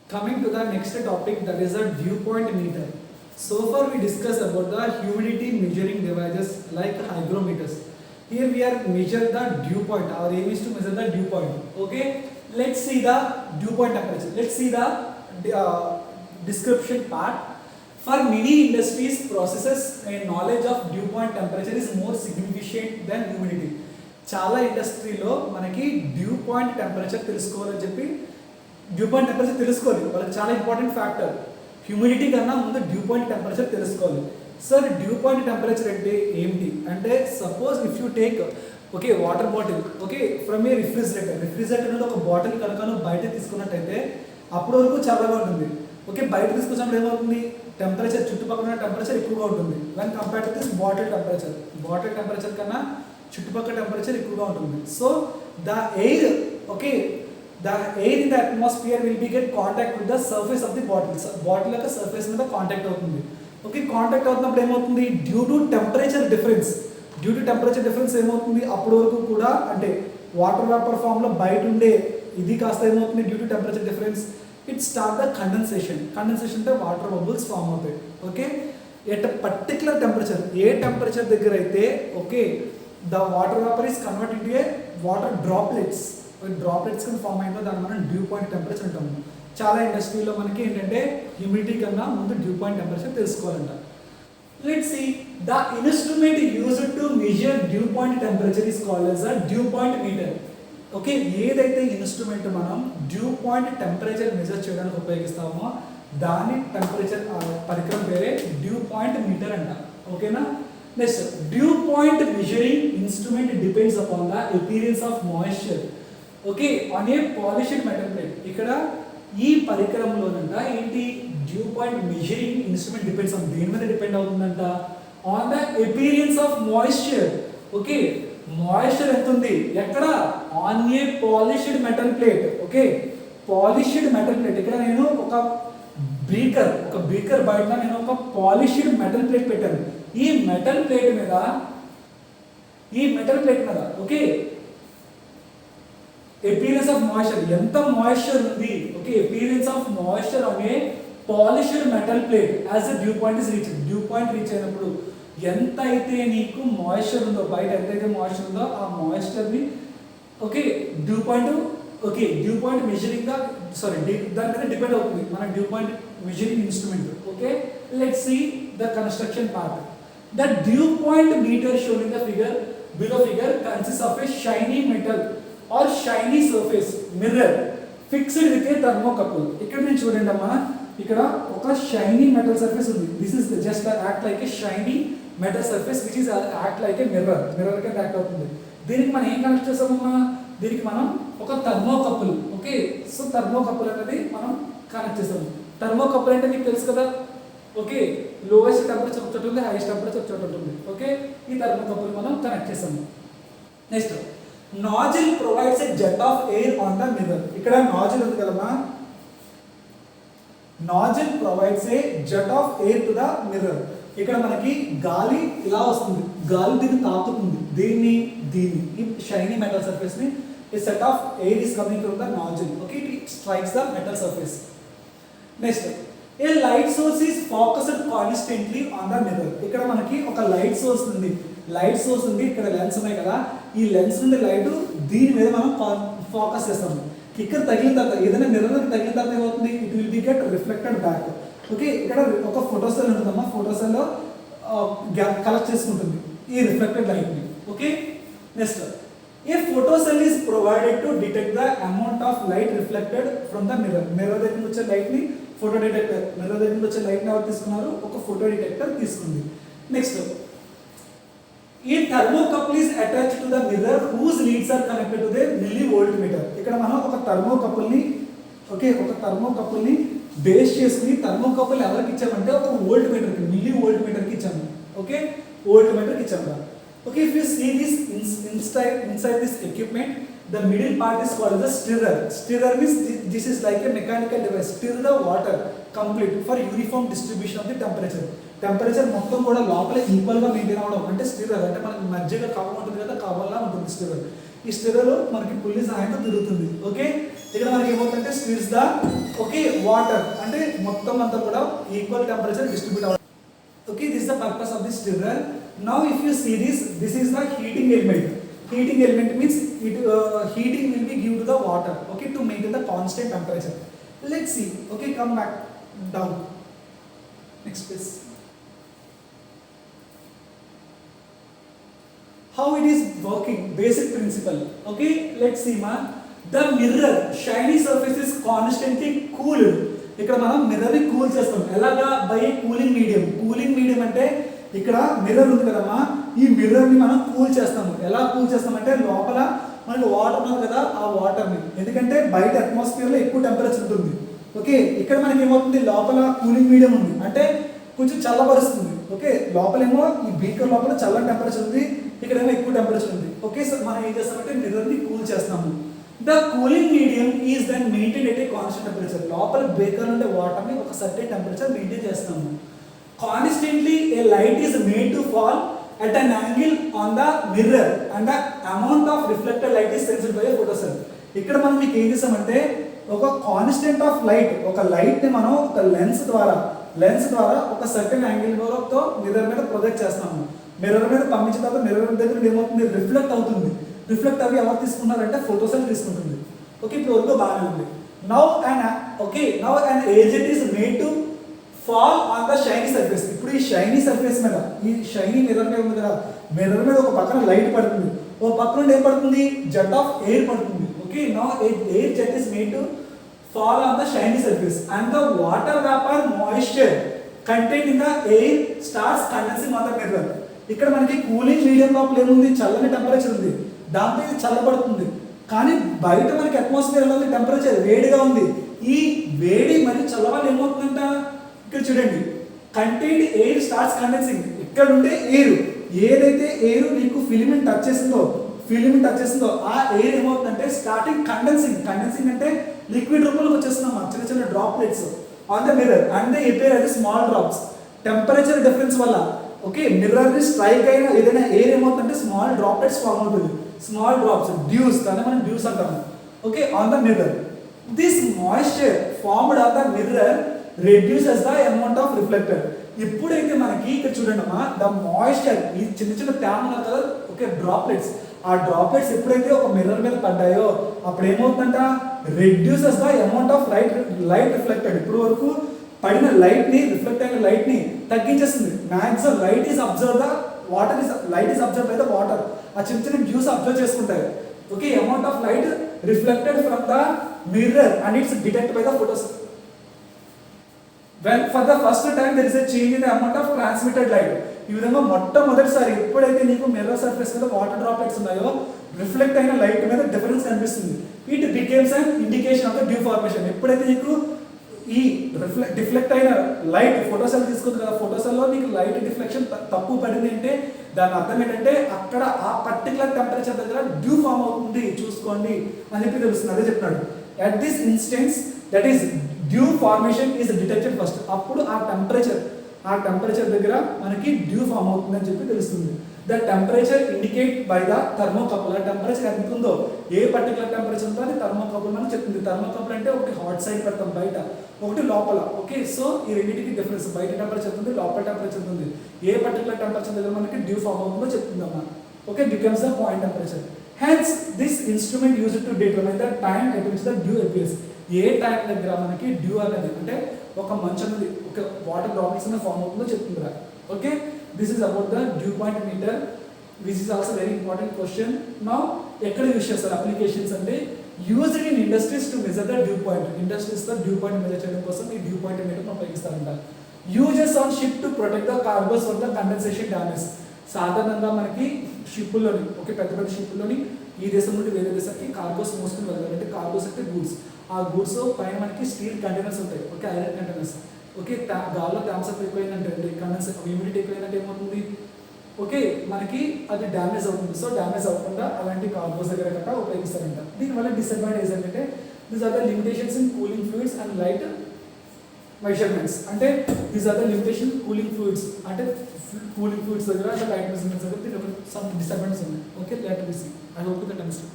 Coming to the next topic, that is a dew point meter. So far we discussed about the humidity measuring devices like hygrometers. Here we are measure the dew point. Our aim is to measure the dew point. Okay. Let's see the dew point temperature. Let's see the description part. For many industries, processes and knowledge of dew point temperature is more significant than humidity. చాలా ఇండస్ట్రీలో మనకి due point temperature తెలుసుకోవాలని చెప్పి due point temperature తెలుసుకోవాలి, వాళ్ళకి చాలా important factor. Humidity కన్నా ముందు డ్యూ పాయింట్ టెంపరేచర్ తెలుసుకోవాలి. సార్ డ్యూ పాయింట్ టెంపరేచర్ అంటే ఏంటి అంటే, suppose if you take okay water bottle okay from A refrigerator అనేది ఒక బాటిల్ కనుక నువ్వు బయట తీసుకున్నట్టయితే అప్పటి వరకు చల్లగా ఉంటుంది. ఓకే బయట తీసుకొచ్చినప్పుడు ఏమవుతుంది, టెంపరేచర్ చుట్టుపక్కల టెంపరేచర్ ఎక్కువగా ఉంటుంది. When compare to this bottle temperature కన్నా చుట్టుపక్కల టెంపరేచర్ ఎక్కువగా ఉంటుంది. So the air okay the air in the atmosphere will be get contact with the surface of the bottle యొక్క సర్ఫేస్ మీద కాంటాక్ట్ అవుతుంది. ఓకే కాంటాక్ట్ అవుతున్నప్పుడు ఏమవుతుంది, డ్యూ టు టెంపరేచర్ డిఫరెన్స్ ఏమవుతుంది, అప్పటి వరకు కూడా అంటే వాటర్ వేపర్ ఫామ్లో బయట ఉండే ఇది కాస్త ఏమవుతుంది, due to temperature difference it start the condensation అంటే వాటర్ బబుల్స్ ఫామ్ అవుతాయి. Okay at particular temperature, A temperature దగ్గర అయితే okay the water vapour is convert into A water droplets కింద ఫామ్ అయిందో దాన్ని మనం డ్యూ పాయింట్ టెంపరేచర్ అంటాము. చాలా ఇండస్ట్రీలో మనకి ఏంటంటే హ్యూమిడిటీ కన్నా ముందు డ్యూ పాయింట్ టెంపరేచర్ తెలుసుకోవాలంట. Let's see the instrument used to measure dew point temperature is called as a dew point meter. Okay ఏదైతే ఇన్స్ట్రుమెంట్ మనం డ్యూ పాయింట్ టెంపరేచర్ మెజర్ చేయడానికి ఉపయోగిస్తామో దాని టెంపరేచర్ పరికరం పేరే డ్యూ పాయింట్ మీటర్ అంట. ఓకేనా. Next due point measuring instrument depends upon the appearance of moisture okay on a polished metal plate. ఇక్కడ ఈ పరికరంలోనంట ఏంటి, due point measuring instrument depends on దేని మీద డిపెండ్ అవుతుందంట, on the appearance of moisture. Okay moisture ఎంత ఉంది ఎక్కడ, on a polished metal plate. Okay polished metal plate, ఇక్కడ నేను ఒక బీకర్ బయట నేను ఒక పాలిష్డ్ మెటల్ ప్లేట్ పెట్టాను. ఈ మెటల్ ప్లేట్ మీద ఓకే అపియరెన్స్ ఆఫ్ మాయిశ్చర్ ఎంత మాయిశ్చర్ ఉంది, okay appearance of moisture on a polished metal plate as a dew point is reach. Dew point reach అయినప్పుడు ఎంత అయితే నీకు మాయిశ్చర్ ఉందో, బయట ఎంతైతే మాయిశ్చర్ ఉందో ఆ మాయిశ్చర్ని ఓకే డ్యూ పాయింట్ మెజరింగ్ దాని మీద డిపెండ్ అవుతుంది మన dew point measuring instrument. Okay let's see the construction part. The dew point meter shown in the below figure consist of a shiny metal or shiny surface mirror fixed with a thermocouple. ఇక్కడ నేను చూడండి అమ్మా, ఇక్కడ ఒక shiny metal surface ఉంది. This is just act like a shiny metal surface which is act like a mirror కింద act అవుతుంది. దీనికి మనం ఏం కనెక్ట్ చేస్తామమ్మా, దీనికి మనం ఒక థర్మోకపుల్ ఓకే సో థర్మోకపుల్ అనేది మనం కనెక్ట్ చేస్తాము. థర్మోకపుల్ అంటే మీకు తెలుసు కదా, ఓకే లోయెస్ట్ టెంపరేచర్ ఒక చోట ఉంది, హైయెస్ట్ టెంపరేచర్ ఒక చోట ఉంటుంది. ఓకే ఈ థర్మోకపుల్ మనం కనెక్ట్ చేస్తాము. Next nozzle provides a jet of air on the mirror. ఇక్కడ నాజిల్ ఉంది కదమ్మా, nozzle provides A jet of air to the mirror. ఇక్కడ మనకి గాలి ఇలా వస్తుంది, గాలి దీన్ని తాకుతుంది, దీన్ని ఈ షైనీ మెటల్ సర్ఫేస్ ని a set of air is coming from the nozzle. Okay, it strikes the metal surface. Next, a light source is focused constantly on the mirror. ఇక్కడ మనకి ఒక లైట్ సోర్స్ ఉంది, ఇక్కడ లెన్స్ ఉన్నాయి కదా, ఈ lens నుండి లైట్ దీని మీద మనం ఫోకస్ చేస్తాము. ఇక్కడ తగిలిన తర్వాత ఏదైనా మిర్రర్ తగిలిన తర్వాత ఏమవుతుంది, it will be get reflected back. Okay ఇక్కడ ఒక ఫోటో సెల్ ఉంటుందమ్మా, ఫోటో సెల్లో కలెక్ట్ చేసుకుంటుంది ఈ రిఫ్లెక్టెడ్ లైట్ని. Okay next a photocell is provided to detect the amount of light reflected from the mirror దగ్గర నుంచి వచ్చే లైట్ ని ఫోటో డిటెక్టర్, మిర్రర్ దగ్గర నుంచి వచ్చే లైట్ ని ఎవరు తీసుకున్నారు, ఒక ఫోటో డిటెక్టర్ తీసుకుంది. నెక్స్ట్ ఈ thermocouple is attached to the mirror whose leads are connected to the millivoltmeter. ఇక్కడ మనం ఒక థర్మోకపుల్ ని బేస్ చేసుకుని థర్మోకపుల్ ఎవరికి ఇచ్చామంటే ఒక వోల్ట్ మీటర్ కి, మిల్లీ వోల్ట్ మీటర్ కి ఇచ్చాము. ఓకే వోల్ట్ మీటర్ కి ఇచ్చాము. Okay, if you see this inside this equipment, the middle part is called the stirrer. Stirrer means this is like a mechanical device, stir the water complete for uniform distribution of the temperature. Temperature మొత్తం కూడా లోపల equal గా maintain అవ్వడం అంటే stirrer. అంటే మనకి మధ్యగా కవ్వం ఉంటుంది కదా, కవ్వంలా ఉంటుంది స్టిర్రర్. ఈ స్టిర్రర్ మనకి పుల్లి సహాయంతో తిరుగుతుంది. ఓకే ఇక్కడ మనకి ఏమవుతుందంటే స్టిర్స్ ద ఓకే వాటర్, అంటే మొత్తం అంతా కూడా ఈక్వల్ టెంపరేచర్ డిస్ట్రిబ్యూట్ అవ్వాలి. Okay, this is the purpose of the stirrer. Now if you see this is the heating element. Heating element means it heating will be given to the water, okay, to maintain the constant temperature. Let's see. Okay, come back down. Next please. How it is working, basic principle. Okay, let's see ma. The mirror shiny surface is constantly cooled. ఇక్కడ మనం mirror ని cool చేస్తాం ఎలాగా, by cooling medium. Cooling medium అంటే ఇక్కడ mirror ఉంది కదమ్మా, ఈ మిర్రర్ ని మనం కూల్ చేస్తాము. ఎలా కూల్ చేస్తామంటే లోపల మనకి వాటర్ ఉంది కదా, ఆ వాటర్ ని, ఎందుకంటే బయట అట్మాస్ఫియర్ లో ఎక్కువ టెంపరేచర్ ఉంటుంది. ఓకే, ఇక్కడ మనకి ఏమవుతుంది, లోపల కూలింగ్ మీడియం ఉంది అంటే కొంచెం చల్లబరుస్తుంది. ఓకే, లోపలేమో ఈ బీకర్ లోపల చల్లని టెంపరేచర్ ఉంది, ఇక్కడేమో ఎక్కువ టెంపరేచర్ ఉంది. ఓకే, సో మనం ఏం చేస్తామంటే మిర్రర్ ని కూల్ చేస్తాము. The cooling medium is then maintained at a constant temperature. లోపల బేకర్ నుండి వాటర్ ని ఒక సర్టెన్ టెంపరేచర్ మెయింటైన్ చేస్తాము. Constantly a light is made to fall at an angle on the mirror and the amount of reflected light is sensed by a photocell. ఇక్కడ మనం మీకు ఏం చేస్తామంటే ఒక కాన్స్టెంట్ ఆఫ్ లైట్, ఒక లైట్ ని మనం ఒక లెన్స్ ద్వారా ఒక సర్టెన్ యాంగిల్ తో మిర్రర్ మీద ప్రొజెక్ట్ చేస్తాము. మిర్రర్ మీద పంపించిన తర్వాత మిర్రర్ దగ్గర ఏమవుతుంది, రిఫ్లెక్ట్ అవుతుంది. రిఫ్లెక్ట్ అవి ఎవరు తీసుకున్నారంటే ఫోటోసెల్ తీసుకుంటుంది. ఓకే, ఇప్పుడు వరకు బాగానే ఉంది. Now and agent is made to fall on the shiny surface. ఇప్పుడు ఈ షైనీ సర్ఫేస్ మీద, ఈ షైనీ మిర్రర్ మీద ఉంది కదా, మిర్రర్ మీద ఒక పక్కన లైట్ పడుతుంది, ఒక పక్కన నుండి ఏం పడుతుంది, జెట్ ఆఫ్ ఎయిర్ పడుతుంది. Okay, now air jet is made to fall on the shiny surface and the water vapour moisture contained in the air starts condensing on the mirror. ఇక్కడ మనకి కూలింగ్ మీడియం లోపల ఏముంది, చల్లని temperature ఉంది, దాంతో ఇది చల్లబడుతుంది. కానీ బయట మనకి అట్మాస్ఫియర్ ఎలా ఉంది, టెంపరేచర్ వేడిగా ఉంది. ఈ వేడి మరియు చల్లవల్ల ఏమవుతుందంట, ఇక్కడ చూడండి, కంటైన్డ్ ఎయిర్ స్టార్ట్స్ కండెన్సింగ్. ఇక్కడ ఉండే ఎయిర్, ఏదైతే ఎయిర్ నీకు ఫిలిమెంట్ టచ్ చేసిందో ఆ ఎయిర్ ఏమవుతుందంటే స్టార్టింగ్ కండెన్సింగ్ అంటే లిక్విడ్ రూపంలోకి వచ్చేస్తున్నాం, చిన్న చిన్న droplets on the mirror and they appear as small drops. Temperature difference వల్ల ఓకే మిర్రర్ ని స్ట్రైక్ అయిన ఏదైనా ఎయిర్ ఏమవుతుందంటే స్మాల్ డ్రాప్లెట్స్ ఫామ్ అవుతుంది, స్మాల్ డ్రాప్స్, డ్యూస్, దాన్ని మనం డ్యూస్ అంటాము. Okay, on the mirror this moisture formed on the mirror reduces the amount of reflector. ఎప్పుడైతే మనకి ఇక్కడ చూడండి అమ్మా, ద మాయిశ్చర్, ఈ చిన్న చిన్న తేమ ఉన్నారు కదా, ఓకే డ్రాప్లెట్స్, ఆ డ్రాప్లెట్స్ ఎప్పుడైతే ఒక మిర్రర్ మీద పడ్డాయో అప్పుడు ఏమవుతుందంట, reduces the amount of light reflected. ఇప్పుడు వరకు పడిన లైట్ ని, రిఫ్లెక్ట్ అయిన లైట్ ని తగ్గించేస్తుంది. Maximum light is absorb by the water. ఆ చిన్న చిన్న డ్యూస్ అబ్జర్వ్ చేసుకుంటాయి. Okay, amount of light reflected from the mirror and it's detect by the photos. When for the first time there is a change in the amount of transmitted light. ఈ విధంగా మొట్టమొదటిసారి ఎప్పుడైతే నీకు mirror surface మీద water droplets ఉన్నాయో reflect అయిన light మీద difference కనిపిస్తుంది. It becomes an indication of the due formation. ఎప్పుడైతే నీకు ఈ డిఫ్లెక్ట్ అయిన లైట్ ఫోటోసెల్ తీసుకుంది కదా, ఫోటోసెల్లో నీకు లైట్ డిఫ్లెక్షన్ తక్కువ పడింది అంటే దాని అర్థం ఏంటంటే అక్కడ ఆ పర్టికులర్ టెంపరేచర్ దగ్గర డ్యూ ఫామ్ అవుతుంది, చూసుకోండి అని చెప్పి తెలుస్తుంది. అదే చెప్తున్నాడు. At this instance that is due formation is detected first. అప్పుడు ఆ టెంపరేచర్ దగ్గర మనకి డ్యూ ఫామ్ అవుతుందని చెప్పి తెలుస్తుంది. The temperature indicate by the thermocouple. ఆ టెంపరేచర్ ఎంత ఉందో, ఏ పర్టికులర్ టెంపరేచర్ ఉందో అది థర్మోకపుల్ మనకు చెప్తుంది. థర్మోకపుల్ అంటే ఒకటి హాట్ సైడ్ పెడతాం బయట, ఒకటి లోపల. ఓకే, సో ఈ రెండింటికి డిఫరెన్స్, బయట టెంపరేచర్ ఉంది, లోపల టెంపరేచర్ ఉంది. ఏ పర్టికులర్ టెంపరేచర్ దగ్గర మనకి డ్యూ ఫామ్ అవుతుందో చెప్తుందమ్మా. Okay, becomes the point temperature. Hence this instrument used to determine the time at which the dew appears. ఏ టైం దగ్గర మనకి డ్యూ అనేది అంటే ఒక మంచు అనేది ఒక వాటర్ డ్రాప్లెట్స్ అనేది ఫామ్ అవుతుందో చెప్తుందిరా. Okay, this is about the dew point meter, which is also very important question. Now ఎక్కడ యూజ్ చేస్తారు అప్లికేషన్స్ అంటే used in industries to measure the dew point. Industries తో డ్యూ పాయింట్ మెజర్ చేయడం కోసం ఈ డ్యూ పాయింట్ మీటర్ ఉపయోగిస్తారంట. Uses on ship to protect the cargos from the condensation damage. సాధారణంగా మనకి షిప్పుల్లోని, ఓకే, పెద్ద పెద్ద షిప్పుల్లోని ఈ దేశం నుండి వేరే దేశానికి కార్గోస్ మోసుకుని వెళ్తారు. అంటే కార్గోస్ అంటే గూడ్స్. ఆ గూడ్స్ పైన మనకి స్టీల్ కంటైనర్స్ ఉంటాయి, ఓకే, ఐరన్ కంటైనర్స్. ఓకే, గాల్లో థామ్సప్ ఎక్కువైందంటే, కండెన్స్ హ్యూమిడిటీ ఎక్కువైందంటే ఏమవుతుంది, ఓకే, మనకి అది డ్యామేజ్ అవుతుంది. సో డ్యామేజ్ అవ్వకుండా అలాంటి కార్గోస్ దగ్గర కట్ట ఉపయోగిస్తారంట. దీనివల్ల డిసడ్వాంటేజ్ ఏంటంటే these are the limitations in cooling fluids and light measurements. అంటే these are the limitation cooling fluids, అంటే కూలింగ్ ఫ్లూయిడ్స్ దగ్గర అంటే లైట్ మెజర్మెంట్స్ దగ్గర సమ్ డిసడ్వాంటేజ్ ఉన్నాయి. Okay, let we see. I hope that understand.